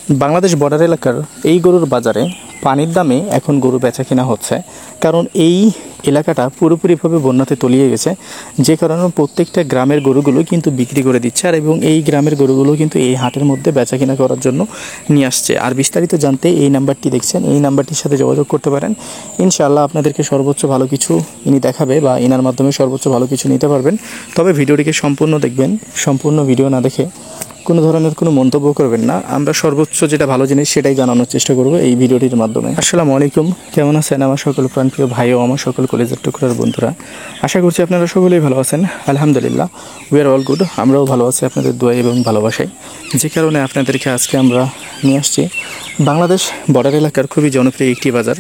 Bangladesh border এলাকার এই গরুর বাজারে পানির দামে এখন গরু বেচা কেনা হচ্ছে, কারণ এই এলাকাটা পুরোপুরিভাবে বন্যাতে তলিয়ে গেছে, যে কারণে প্রত্যেকটা গ্রামের গরুগুলো কিন্তু বিক্রি করে দিচ্ছে আর এবং এই গ্রামের গরুগুলো কিন্তু এই হাটের মধ্যে বেচা কেনা করার জন্য নিয়ে আসছে। আর বিস্তারিত জানতে এই নাম্বারটি দেখছেন, এই নাম্বারটির সাথে যোগাযোগ করতে পারেন। ইনশাআল্লাহ আপনাদেরকে সর্বোচ্চ ভালো কিছু ইনি দেখাবে বা এনার মাধ্যমে সর্বোচ্চ ভালো কিছু নিতে পারবেন। তবে ভিডিওটিকে সম্পূর্ণ দেখবেন, সম্পূর্ণ ভিডিও না দেখে কোনো ধরনের কোনো মন্তব্য করবেন না। আমরা সর্বোচ্চ যেটা ভালো জিনিস সেটাই জানানোর চেষ্টা করব এই ভিডিওটির মাধ্যমে। আসসালামু আলাইকুম, কেমন আছেন আমার সকল প্রাণপ্রিয় ভাই ও আমার সকল কলেজের টুকরার বন্ধুরা? আশা করছি আপনারা সকলেই ভালো আছেন। আলহামদুলিল্লাহ, উই আর অল গুড। আমরাও ভালো আছি আপনাদের দোয়া এবং ভালোবাসায়, যে কারণে আপনাদেরকে আজকে আমরা নিয়ে আসছি বাংলাদেশ বর্ডার এলাকার খুবই জনপ্রিয় একটি বাজার।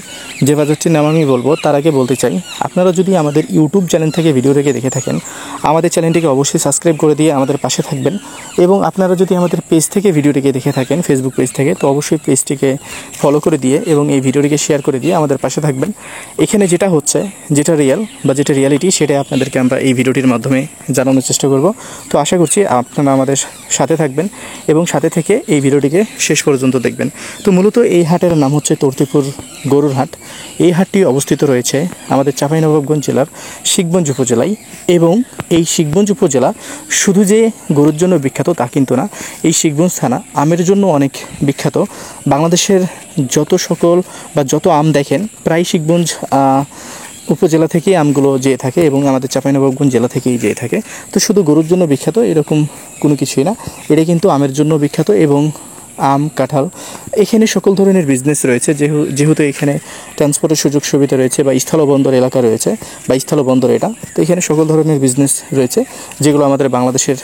যে বাজারটির নাম আমি বলবো তার আগে বলতে চাই, আপনারা যদি আমাদের ইউটিউব চ্যানেল থেকে ভিডিওটাকে দেখে থাকেন, আমাদের চ্যানেলটিকে অবশ্যই সাবস্ক্রাইব করে দিয়ে আমাদের পাশে থাকবেন। এবং আপনারা যদি আমাদের পেজ থেকে ভিডিওটিকে দেখে থাকেন, ফেসবুক পেজ থেকে, তো অবশ্যই পেজটিকে ফলো করে দিয়ে এবং এই ভিডিওটিকে শেয়ার করে দিয়ে আমাদের পাশে থাকবেন। এখানে যেটা হচ্ছে, যেটা রিয়েল বা যেটা রিয়ালিটি, সেটাই আপনাদেরকে আমরা এই ভিডিওটির মাধ্যমে জানানোর চেষ্টা করব। তো আশা করছি আপনারা আমাদের সাথে থাকবেন এবং সাথে থেকে এই ভিডিওটিকে শেষ পর্যন্ত দেখবেন। তো মূলত এই হাটের নাম হচ্ছে তর্তিপুর গরুর হাট। এই হাটটি অবস্থিত রয়েছে আমাদের চাঁপাইনবাবগঞ্জ জেলার শিখগঞ্জ উপজেলায়। এবং এই শিখগঞ্জ উপজেলা শুধু যে গরুর জন্য বিখ্যাত তা কিন্তু না, এই শিখগঞ্জ থানা আমের জন্য অনেক বিখ্যাত। বাংলাদেশের যত সকল বা যত আম দেখেন, প্রায় শিখগঞ্জ উপজেলা থেকেই আমগুলো যেয়ে থাকে এবং আমাদের চাঁপাইনবাবগঞ্জ জেলা থেকেই যেয়ে থাকে। তো শুধু গরুর জন্য বিখ্যাত এরকম কোনো কিছুই না, এটা কিন্তু আমের জন্য বিখ্যাত। এবং আম, কাঁঠাল, এখানে সকল ধরনের বিজনেস রয়েছে। যেহেতু এখানে ট্রান্সপোর্টের সুযোগ সুবিধা রয়েছে বা স্থলবন্দর এলাকা রয়েছে বা স্থলবন্দর এটা, তো এখানে সকল ধরনের বিজনেস রয়েছে যেগুলো আমাদের বাংলাদেশের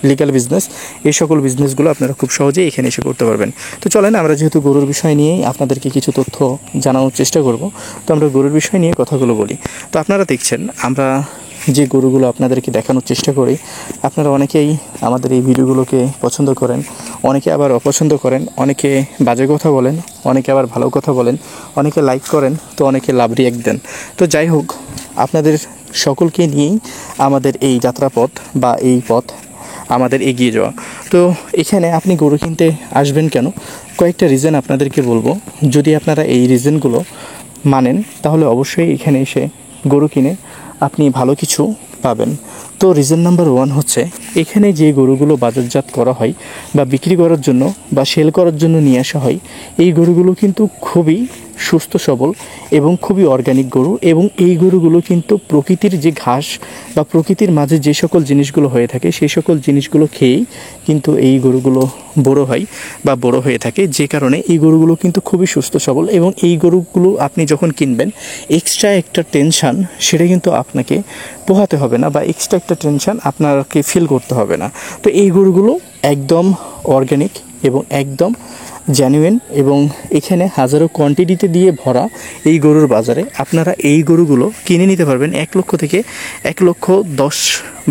লিগ্যাল বিজনেস। এই সকল বিজনেসগুলো আপনারা খুব সহজেই এখানে এসে করতে পারবেন। তো চলেন, আমরা যেহেতু গরুর বিষয় নিয়েই আপনাদেরকে কিছু তথ্য জানানোর চেষ্টা করব, তো আমরা গরুর বিষয় নিয়ে কথাগুলো বলি। তো আপনারা দেখছেন আমরা যে গরুগুলো আপনাদেরকে দেখানোর চেষ্টা করি, আপনারা অনেকেই আমাদের এই ভিডিওগুলোকে পছন্দ করেন, অনেকে আবার অপছন্দ করেন, অনেকে বাজে কথা বলেন, অনেকে আবার ভালো কথা বলেন, অনেকে লাইক করেন, তো অনেকে লাভ রিঅ্যাক্ট দেন। তো যাই হোক, আপনাদের সকলকে নিয়েই আমাদের এই যাত্রাপথ বা এই পথ আমাদের এগিয়ে যাওয়া। তো এখানে আপনি গরু কিনতে আসবেন কেন, কয়েকটা রিজন আপনাদেরকে বলবো। যদি আপনারা এই রিজনগুলো মানেন তাহলে অবশ্যই এখানে এসে গরু কিনে আপনি ভালো কিছু পাবেন। তো রিজন নাম্বার 1 হচ্ছে, এখানে যে গরুগুলো বাজারজাত করা হয় বা বিক্রি করার জন্য বা সেল করার জন্য নিয়ে আসা হয়, এই গরুগুলো কিন্তু খুবই সুস্থ সবল এবং খুবই অর্গানিক গরু। এবং এই গরুগুলো কিন্তু প্রকৃতির যে ঘাস বা প্রকৃতির মাঝে যে সকল জিনিসগুলো হয়ে থাকে সেই সকল জিনিসগুলো খেয়েই কিন্তু এই গরুগুলো বড় হয় বা বড় হয়ে থাকে, যে কারণে এই গরুগুলো কিন্তু খুবই সুস্থ সবল। এবং এই গরুগুলো আপনি যখন কিনবেন, এক্সট্রা একটা টেনশান সেটা কিন্তু আপনাকে পোহাতে হবে না বা এক্সট্রা একটা টেনশান আপনাকে ফিল করতে হবে না। তো এই গরুগুলো একদম অর্গানিক এবং একদম জেনুইন, এবং এখানে হাজারো কোয়ান্টিটিতে দিয়ে ভরা এই গরুর বাজারে আপনারা এই গরুগুলো কিনে নিতে পারবেন 1 লক্ষ থেকে 1,10,000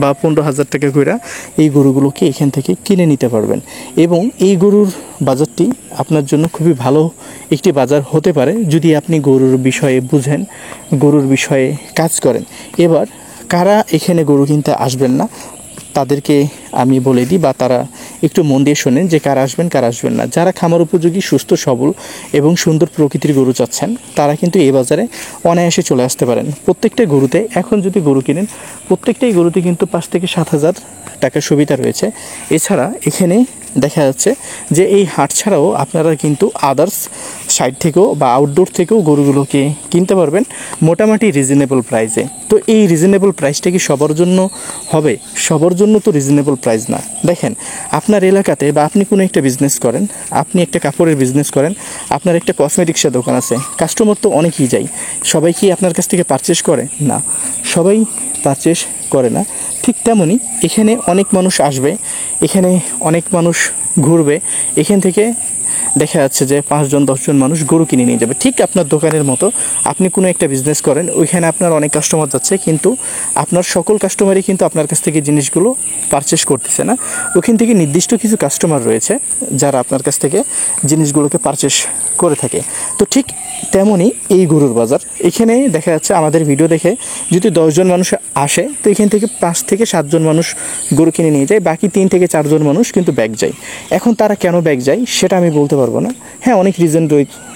বা 15,000 টাকা করে এই গরুগুলোকে এখান থেকে কিনে নিতে পারবেন। এবং এই গরুর বাজারটি আপনার জন্য খুবই ভালো একটি বাজার হতে পারে যদি আপনি গরুর বিষয়ে বুঝেন, গরুর বিষয়ে কাজ করেন। এবার কারা এখানে গরু কিনতে আসবেন না তাদেরকে আমি বলে দিই, বা তারা একটু মন দিয়ে শোনেন যে কারা আসবেন কারা আসবেন না। যারা খামার উপযোগী, সুস্থ সবল এবং সুন্দর প্রকৃতির গরু চাচ্ছেন, তারা কিন্তু এই বাজারে অনায়াসে চলে আসতে পারেন। প্রত্যেকটা গরুতে, এখন যদি গরু কিনেন, প্রত্যেকটাই গরুতে কিন্তু 5 থেকে 7,000 টাকার সুবিধা রয়েছে। এছাড়া এখানে দেখা যাচ্ছে যে এই হাট ছাড়াও আপনারা কিন্তু আদার্স সাইড থেকেও বা আউটডোর থেকেও গরুগুলোকে কিনতে পারবেন মোটামুটি রিজনেবল প্রাইসে। তো এই রিজনেবল প্রাইসটা কি সবার জন্য হবে? সবার জন্য তো রিজনেবল প্রাইস না। দেখেন, আপনার এলাকাতে বা আপনি কোনো একটা বিজনেস করেন, আপনি একটা কাপড়ের বিজনেস করেন, আপনার একটা কসমেটিক্সের দোকান আছে, কাস্টমার তো অনেকেই যায়। সবাই কি আপনার কাছ থেকে পারচেস করে? না, সবাই পারচেস করে না। ঠিক তেমনই এখানে অনেক মানুষ আসবে, এখানে অনেক মানুষ ঘুরবে, এখান থেকে দেখা যাচ্ছে যে 5 জন 10 জন মানুষ গরু কিনে নিয়ে যাবে। ঠিক আপনার দোকানের মতো, আপনি কোনো একটা বিজনেস করেন, ওইখানে আপনার অনেক কাস্টমার যাচ্ছে, কিন্তু আপনার সকল কাস্টমারই কিন্তু আপনার কাছ থেকে জিনিসগুলো পারচেস করতেছে না। ওখান থেকে নির্দিষ্ট কিছু কাস্টমার রয়েছে যারা আপনার কাছ থেকে জিনিসগুলোকে পারচেস করে থাকে। তো ঠিক তেমনই এই গরুর বাজার, এখানে দেখা যাচ্ছে আমাদের ভিডিও দেখে যদি 10 জন মানুষ আসে, তো এখান থেকে 5 থেকে 7 জন মানুষ গরু কিনে নিয়ে যায়, বাকি 3 থেকে 4 জন মানুষ কিন্তু ব্যাক যায়। এখন তারা কেন ব্যাক যায় সেটা আমি বলতে পারবো না। হ্যাঁ, অনেক রিজন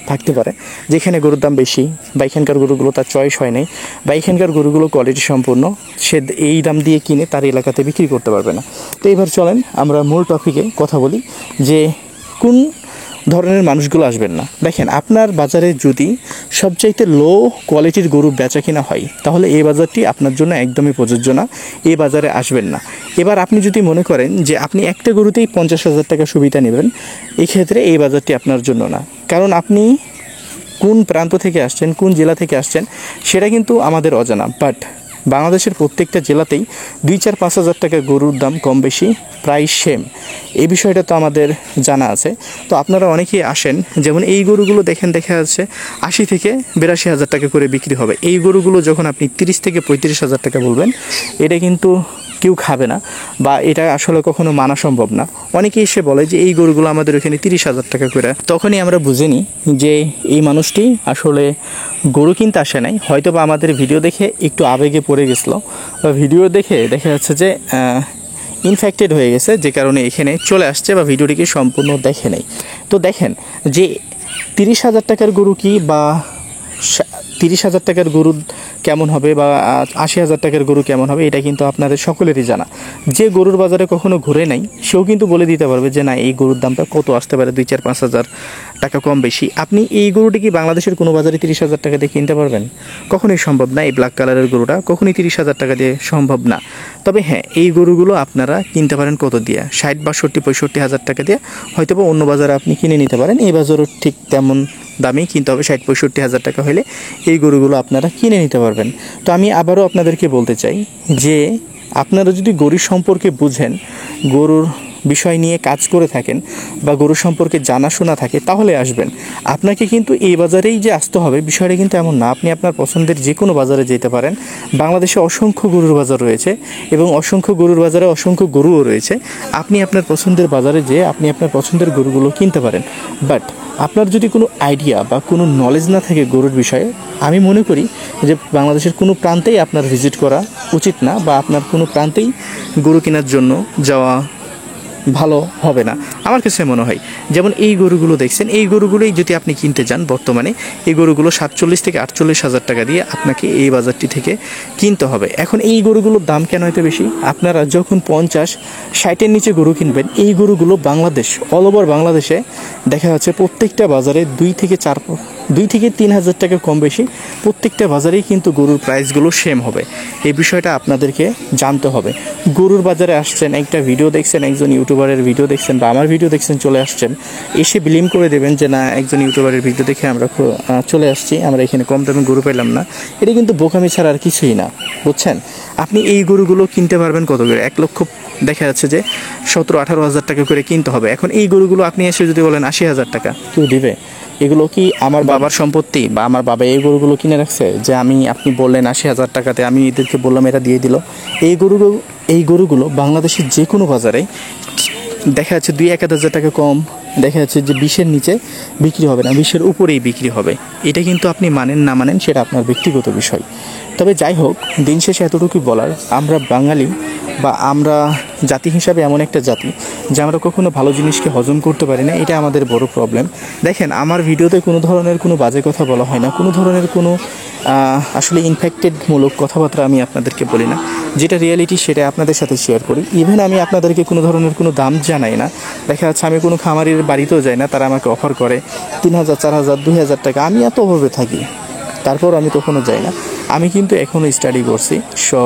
থাকতে পারে, যেখানে গরুর দাম বেশি, বা এখানকার গরুগুলো তার চয়েস হয় নাই, বা এখানকার গরুগুলো কোয়ালিটি সম্পূর্ণ, সে এই দাম দিয়ে কিনে তার এলাকাতে বিক্রি করতে পারবে না। তো এবার চলেন আমরা মূল টপিকে কথা বলি যে কোন ধরনের মানুষগুলো আসবেন না। দেখেন, আপনার বাজারে যদি সবচাইতে লো কোয়ালিটির গরু বেচা কিনা হয়, তাহলে এই বাজারটি আপনার জন্য একদমই প্রযোজ্য না, এই বাজারে আসবেন না। এবার আপনি যদি মনে করেন যে আপনি একটা গরুতেই 50,000 টাকা সুবিধা নেবেন, এক্ষেত্রে এই বাজারটি আপনার জন্য না। কারণ আপনি কোন প্রান্ত থেকে আসছেন, কোন জেলা থেকে আসছেন সেটা কিন্তু আমাদের অজানা, বাট বাংলাদেশের প্রত্যেকটা জেলাতেই 2-4-5 হাজার টাকা গরুর দাম কম বেশি প্রায় সেম, এই বিষয়টা তো আমাদের জানা আছে। তো আপনারা অনেকেই আসেন, যেমন এই গরুগুলো দেখেন, দেখা যাচ্ছে 80 থেকে 82 হাজার টাকা করে বিক্রি হবে। এই গরুগুলো যখন আপনি 30 থেকে 35 হাজার টাকা বলবেন, এটা কিন্তু কেউ খাবে না, বা এটা আসলে কখনো মানা সম্ভব না। অনেকেই এসে বলে যে এই গরুগুলো আমাদের ওখানে 30 হাজার টাকা করে, তখনই আমরা বুঝে নিই যে এই মানুষটি আসলে গরু কিনতে আসে নাই, হয়তো বা আমাদের ভিডিও দেখে একটু আবেগে পড়ে গেছিলো, বা ভিডিও দেখে দেখা যাচ্ছে যে ইনফেক্টেড হয়ে গেছে, যে কারণে এখানে চলে আসছে, বা ভিডিওটিকে সম্পূর্ণ দেখে নেই। তো দেখেন যে 30 হাজার টাকার গরু কি, বা 30 হাজার টাকার গরু কেমন হবে, বা 80 হাজার টাকার গরু কেমন হবে, এটা কিন্তু আপনাদের সকলেরই জানা। যে গরুর বাজারে কখনো ঘুরে নাই, সেও কিন্তু বলে দিতে পারবে যে না, এই গরুর দামটা কত আসতে পারে, 2-4-5 হাজার টাকা কম বেশি। আপনি এই গরুটি কি বাংলাদেশের কোনো বাজারে 30 হাজার টাকা দিয়ে কিনতে পারবেন? কখনোই সম্ভব না। এই ব্ল্যাক কালারের গরুটা কখনোই 30 হাজার টাকা দিয়ে সম্ভব না। তবে হ্যাঁ, এই গরুগুলো আপনারা কিনতে পারেন কত দিয়ে? 60, 62, 65 হাজার টাকা দিয়ে হয়তো বা অন্য বাজারে আপনি কিনে নিতে পারেন। এই বাজারও ঠিক তেমন দামেই কিনতে হবে, 60-65 হাজার টাকা হলে এই গরুগুলো আপনারা কিনে নিতে পারবেন। তো আমি আবারও আপনাদেরকে বলতে চাই যে আপনারা যদি গরু সম্পর্কে বুঝেন, গরুর বিষয় নিয়ে কাজ করে থাকেন, বা গরু সম্পর্কে জানাশোনা থাকে, তাহলে আসবেন। আপনাকে কিন্তু এই বাজারেই যে আসতে হবে বিষয়টা কিন্তু এমন না। আপনি আপনার পছন্দের যে কোনো বাজারে যেতে পারেন। বাংলাদেশে অসংখ্য গরুর বাজার রয়েছে, এবং অসংখ্য গরুর বাজারে অসংখ্য গরুও রয়েছে। আপনি আপনার পছন্দের বাজারে যেয়ে আপনি আপনার পছন্দের গরুগুলো কিনতে পারেন। বাট আপনার যদি কোনো আইডিয়া বা কোনো নলেজ না থাকে গরুর বিষয়ে, আমি মনে করি যে বাংলাদেশের কোনো প্রান্তেই আপনার ভিজিট করা উচিত না, বা আপনার কোনো প্রান্তেই গরু কেনার জন্য যাওয়া ভালো হবে না আমার কাছে মনে হয়। যেমন এই গরুগুলো দেখছেন, এই গরুগুলোই যদি আপনি কিনতে যান, বর্তমানে এই গরুগুলো 47 থেকে 48 হাজার টাকা দিয়ে আপনাকে এই বাজারটি থেকে কিনতে হবে। এখন এই গরুগুলোর দাম কেন এত বেশি? আপনারা যখন 50-60-এর নিচে গরু কিনবেন, এই গরুগুলো বাংলাদেশ, অল ওভার বাংলাদেশে দেখা যাচ্ছে প্রত্যেকটা বাজারে 2 থেকে 3 হাজার টাকা কম বেশি প্রত্যেকটা বাজারেই কিন্তু গরুর প্রাইসগুলো সেম হবে। এই বিষয়টা আপনাদেরকে জানতে হবে। গরুর বাজারে আসছেন, একটা ভিডিও দেখছেন, একজন ইউটিউবারের ভিডিও দেখছেন, বা আমার ভিডিও দেখছেন, চলে আসছেন, এসে বিলিম করে দেবেন যে না, একজন ইউটিউবারের ভিডিও দেখে আমরা চলে আসছি, আমরা এখানে কম দামে গরু পেলাম না। এটা কিন্তু বোকামি ছাড়া আর কিছুই না, বুঝছেন? আপনি এই গরুগুলো কিনতে পারবেন কত করে? 1 লক্ষ দেখা যাচ্ছে যে 17-18 হাজার টাকা করে কিনতে হবে। এখন এই গরুগুলো আপনি এসে যদি বলেন 80 হাজার টাকা, কেউ দিবে? এগুলো কি আমার বাবার সম্পত্তি, বা আমার বাবা এই গরুগুলো কিনে রাখছে যে আপনি বললেন 80 হাজার টাকাতে, আমি এদেরকে বললাম এরা দিয়ে দিল? এই গরুগুলো বাংলাদেশের যে কোনো বাজারে দেখা যাচ্ছে 2-1 হাজার টাকা কম, দেখা যাচ্ছে যে 20-এর নিচে বিক্রি হবে না, 20-এর উপরেই বিক্রি হবে। এটা কিন্তু আপনি মানেন না মানেন সেটা আপনার ব্যক্তিগত বিষয়। তবে যাই হোক, দিন শেষে এতটুকুই বলার, আমরা বাঙালি, বা আমরা জাতি হিসাবে এমন একটা জাতি যে আমরা কখনো ভালো জিনিসকে হজম করতে পারি না, এটা আমাদের বড় প্রবলেম। দেখেন, আমার ভিডিওতে কোনো ধরনের কোনো বাজে কথা বলা হয় না, কোনো ধরনের কোনো আসলে ইনফেক্টেডমূলক কথাবার্তা আমি আপনাদেরকে বলি না। যেটা রিয়েলিটি সেটা আপনাদের সাথে শেয়ার করি। ইভেন আমি আপনাদেরকে কোনো ধরনের কোনো দাম জানাই না। দেখা যাচ্ছে আমি কোনো খামারির বাড়িতেও যাই না, তারা আমাকে অফার করে 3,000, 4,000, 2,000 টাকা। আমি এত অভাবে থাকি, তারপর আমি কখনো যাই না। আমি কিন্তু এখনও স্টাডি করছি, সো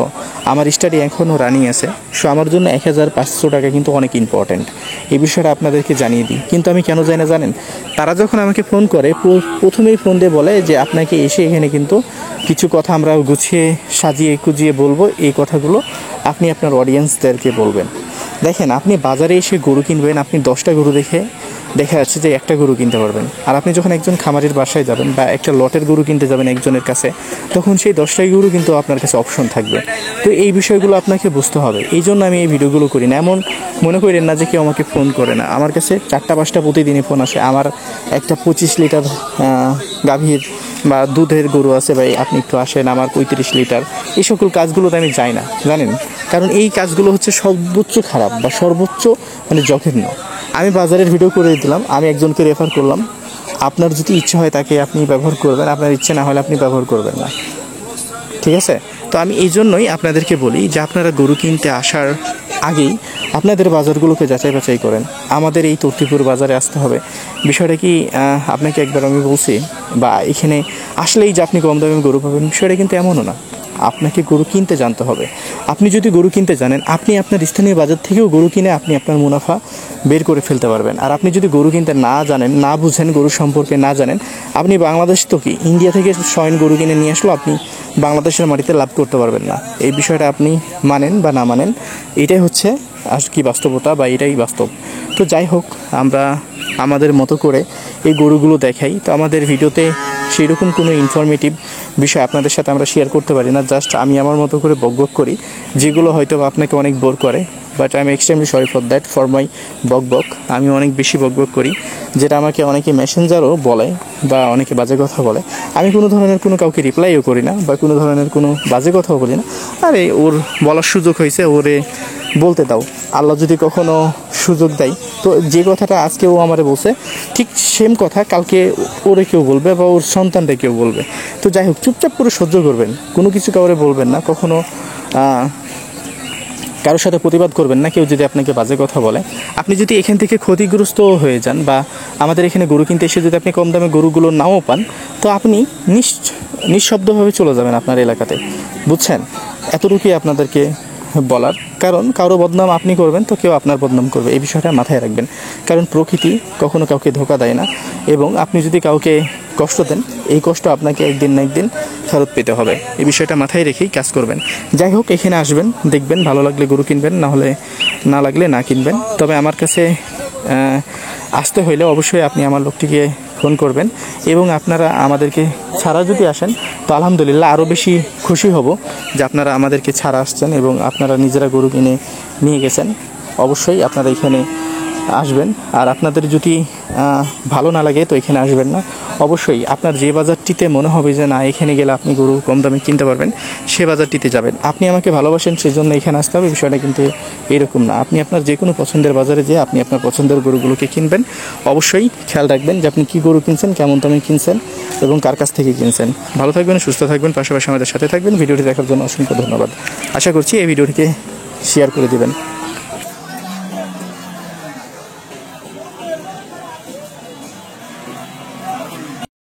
আমার স্টাডি এখনও রানিং আছে। সো আমার জন্য 1,500 টাকা কিন্তু অনেক ইম্পর্ট্যান্ট, এই বিষয়টা আপনাদেরকে জানিয়ে দিই। কিন্তু আমি কেন যাই না জানেন? তারা যখন আমাকে ফোন করে, প্রথমেই ফোন দিয়ে বলে যে আপনাকে এসে এখানে কিন্তু কিছু কথা আমরা গুছিয়ে সাজিয়ে কুজিয়ে বলবো, এই কথাগুলো আপনি আপনার অডিয়েন্সদেরকে বলবেন। দেখেন, আপনি বাজারে এসে গরু কিনবেন, আপনি 10টা গরু দেখে দেখা যাচ্ছে যে একটা গরু কিনতে পারবেন। আর আপনি যখন একজন খামারির বাসায় যাবেন বা একটা লটের গরু কিনতে যাবেন একজনের কাছে, তখন সেই 10টাই গরু কিন্তু আপনার কাছে অপশন থাকবে। তো এই বিষয়গুলো আপনাকে বুঝতে হবে। এই জন্য আমি এই ভিডিওগুলো করি না। এমন মনে করেন না যে কেউ আমাকে ফোন করে না, আমার কাছে 4টা-5টা প্রতিদিনই ফোন আসে। আমার একটা 25 লিটার গাভীর বা দুধের গরু আছে, ভাই আপনি একটু আসেন, আমার 35 লিটার। এই সকল কাজগুলোতে আমি যাই না, জানেন, কারণ এই কাজগুলো হচ্ছে সর্বোচ্চ খারাপ বা সর্বোচ্চ মানে জঘন্য। আমি বাজারের ভিডিও করে দিলাম, আমি একজনকে রেফার করলাম, আপনার যদি ইচ্ছে হয় তাকে আপনি ব্যবহার করবেন, আপনার ইচ্ছে না হলে আপনি ব্যবহার করবেন না, ঠিক আছে? তো আমি এই জন্যই আপনাদেরকে বলি যে আপনারা গরু কিনতে আসার আগেই আপনাদের বাজারগুলোকে যাচাই বাছাই করেন। আমাদের এই তর্তিপুর বাজারে আসতে হবে। বিষয়টা কি আপনাকে একবার আমি বলছি, বা এখানে আসলেই যে আপনি কম দামে গরু পাবেন, বিষয়টা কিন্তু এমনও না। আপনাকে গরু কিনতে জানতে হবে। আপনি যদি গরু কিনতে জানেন, আপনি আপনার স্থানীয় বাজার থেকেও গরু কিনে আপনি আপনার মুনাফা বের করে ফেলতে পারবেন। আর আপনি যদি গরু কিনতে না জানেন, না বুঝেন, গরু সম্পর্কে না জানেন, আপনি বাংলাদেশ তো কি ইন্ডিয়া থেকে স্বয়ং গরু কিনে নিয়ে আসলো, আপনি বাংলাদেশের মাটিতে লাভ করতে পারবেন না। এই বিষয়টা আপনি মানেন বা না মানেন, এটাই হচ্ছে আর কি বাস্তবতা, বা এটাই বাস্তব। তো যাই হোক, আমরা আমাদের মতো করে এই গরুগুলো দেখাই। তো আমাদের ভিডিওতে সেই রকম কোনো ইনফরমেটিভ বিষয় আপনাদের সাথে আমরা শেয়ার করতে পারি না। জাস্ট আমি আমার মতো করে বকবক করি, যেগুলো হয়তো আপনাকে অনেক বোর করে। But I am extremely sorry for that, for my বকবক। আমি অনেক বেশি বকবক করি, যেটা আমাকে অনেকে মেসেঞ্জারও বলে বা অনেকে বাজে কথা বলে। আমি কোনো ধরনের কোনো কাউকে রিপ্লাইও করি না বা কোনো ধরনের কোনো বাজে কথাও বলি না। আরে ওর বলার সুযোগ হয়েছে, ওরে বলতে দাও। আল্লাহ যদি কখনো সুযোগ দেয়, তো যে কথাটা আজকে ও আমারে বলছে, ঠিক সেম কথা কালকে ওরে কেউ বলবে বা ওর সন্তানটা কেউ বলবে। তো যাই হোক, চুপচাপ করে সহ্য করবেন, কোনো কিছু কাউরে বলবেন না, কখনো কারোর সাথে প্রতিবাদ করবেন না। কেউ যদি আপনাকে বাজে কথা বলে, আপনি যদি এখান থেকে ক্ষতিগ্রস্ত হয়ে যান বা আমাদের এখানে গরু কিনতে এসে যদি আপনি কম দামে গরুগুলো নাও পান, তো আপনি নিঃশব্দভাবে চলে যাবেন আপনার এলাকাতে, বুঝছেন? এতটুকুই আপনাদেরকে বলার। কারণ কারো বদনাম আপনি করবেন তো কেউ আপনার বদনাম করবে, এই বিষয়টা মাথায় রাখবেন। কারণ প্রকৃতি কখনো কাউকে ধোঁকা দেয় না, এবং আপনি যদি কাউকে কষ্ট দেন, এই কষ্ট আপনাকে একদিন না একদিন ফেরত পেতে হবে। এই বিষয়টা মাথায় রেখেই কাজ করবেন। যাই হোক, এখানে আসবেন, দেখবেন, ভালো লাগলে গরু কিনবেন, না হলে না লাগলে না কিনবেন। তবে আমার কাছে আসতে হইলে অবশ্যই আপনি আমার লোকটিকে ফোন করবেন, এবং আপনারা আমাদেরকে ছাড়া যদি আসেন, তো আলহামদুলিল্লাহ আরও বেশি খুশি হব যে আপনারা আমাদেরকে ছাড়া আসছেন এবং আপনারা নিজেরা গরু কিনে নিয়ে গেছেন। অবশ্যই আপনারা এখানে আসবেন। আর আপনাদের যদি ভালো না লাগে তো এখানে আসবেন না। অবশ্যই আপনার যে বাজারটিতে মনে হবে যে না, এখানে গেলে আপনি গরু কম দামে কিনতে পারবেন, সে বাজারটিতে যাবেন। আপনি আমাকে ভালোবাসেন সেই জন্য এখানে আসতে হবে, বিষয়টা কিন্তু এরকম না। আপনি আপনার যে কোনো পছন্দের বাজারে যেয়ে আপনি আপনার পছন্দের গরুগুলোকে কিনবেন। অবশ্যই খেয়াল রাখবেন যে আপনি কী গরু কিনছেন, কেমন দামে কিনছেন এবং কার কাছ থেকে কিনছেন। ভালো থাকবেন, সুস্থ থাকবেন, পাশাপাশি আমাদের সাথে থাকবেন। ভিডিওটি দেখার জন্য অসংখ্য ধন্যবাদ। আশা করছি এই ভিডিওটিকে শেয়ার করে দেবেন।